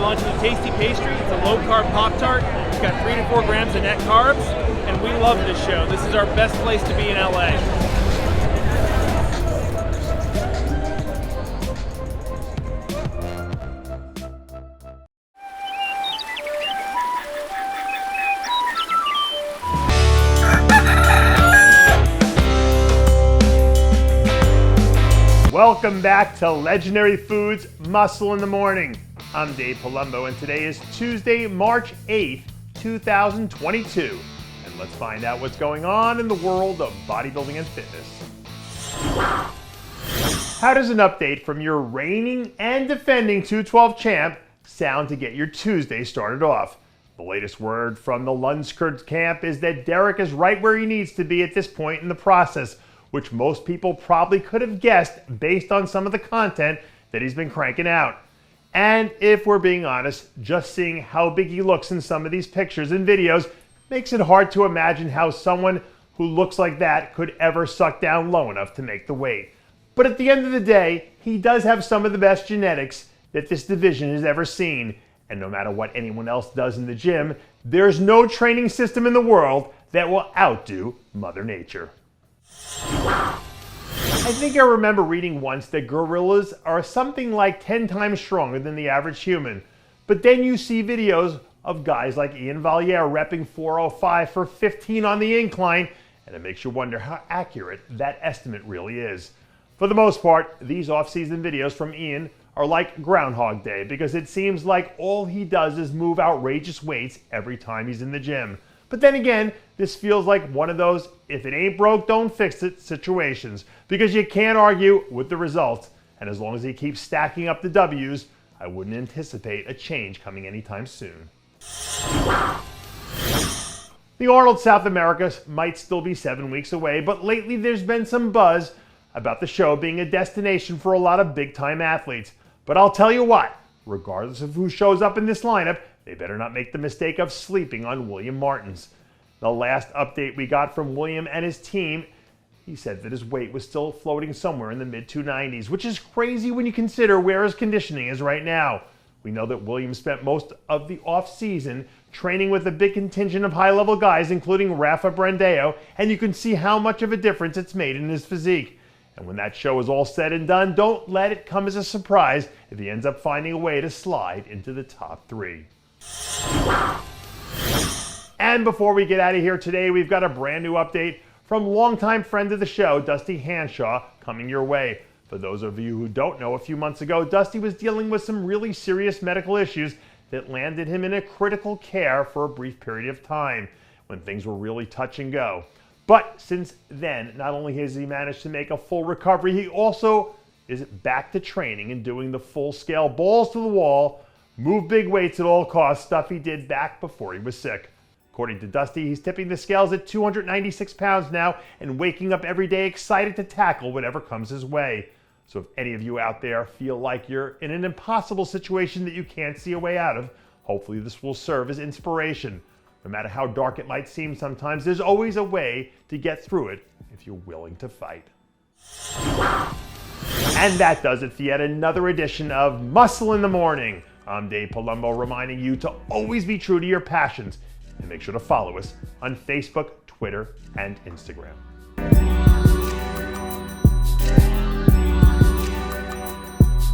launching a tasty pastry. It's a low-carb Pop-Tart. It's got 3 to 4 grams of net carbs, and we love this show. This is our best place to be in LA. Welcome back to Legendary Foods Muscle in the Morning. I'm Dave Palumbo, and today is Tuesday, March 8th, 2022. And let's find out what's going on in the world of bodybuilding and fitness. How does an update from your reigning and defending 212 champ sound to get your Tuesday started off? The latest word from the Lundskerd camp is that Derrick is right where he needs to be at this point in the process, which most people probably could have guessed based on some of the content that he's been cranking out. And if we're being honest, just seeing how big he looks in some of these pictures and videos makes it hard to imagine how someone who looks like that could ever suck down low enough to make the weight. But at the end of the day, he does have some of the best genetics that this division has ever seen. And no matter what anyone else does in the gym, there's no training system in the world that will outdo Mother Nature. I think I remember reading once that gorillas are something like 10 times stronger than the average human. But then you see videos of guys like Ian Valliere repping 405 for 15 on the incline, and it makes you wonder how accurate that estimate really is. For the most part, these off-season videos from Ian are like Groundhog Day because it seems like all he does is move outrageous weights every time he's in the gym. But then again, this feels like one of those if it ain't broke, don't fix it situations, because you can't argue with the results. And as long as he keeps stacking up the W's, I wouldn't anticipate a change coming anytime soon. The Arnold South America might still be 7 weeks away, but lately there's been some buzz about the show being a destination for a lot of big-time athletes. But I'll tell you what, regardless of who shows up in this lineup, they better not make the mistake of sleeping on William Martens. The last update we got from William and his team, he said that his weight was still floating somewhere in the mid-290s, which is crazy when you consider where his conditioning is right now. We know that William spent most of the off-season training with a big contingent of high-level guys, including Rafa Brandeo, and you can see how much of a difference it's made in his physique. And when that show is all said and done, don't let it come as a surprise if he ends up finding a way to slide into the top 3. And before we get out of here today, we've got a brand new update from longtime friend of the show, Dusty Hanshaw, coming your way. For those of you who don't know, a few months ago, Dusty was dealing with some really serious medical issues that landed him in a critical care for a brief period of time when things were really touch and go. But since then, not only has he managed to make a full recovery, he also is back to training and doing the full-scale balls to the wall, move big weights at all costs stuff he did back before he was sick. According to Dusty, he's tipping the scales at 296 pounds now and waking up every day excited to tackle whatever comes his way. So if any of you out there feel like you're in an impossible situation that you can't see a way out of, hopefully this will serve as inspiration. No matter how dark it might seem sometimes, there's always a way to get through it if you're willing to fight. And that does it for yet another edition of Muscle in the Morning. I'm Dave Palumbo, reminding you to always be true to your passions and make sure to follow us on Facebook, Twitter, and Instagram.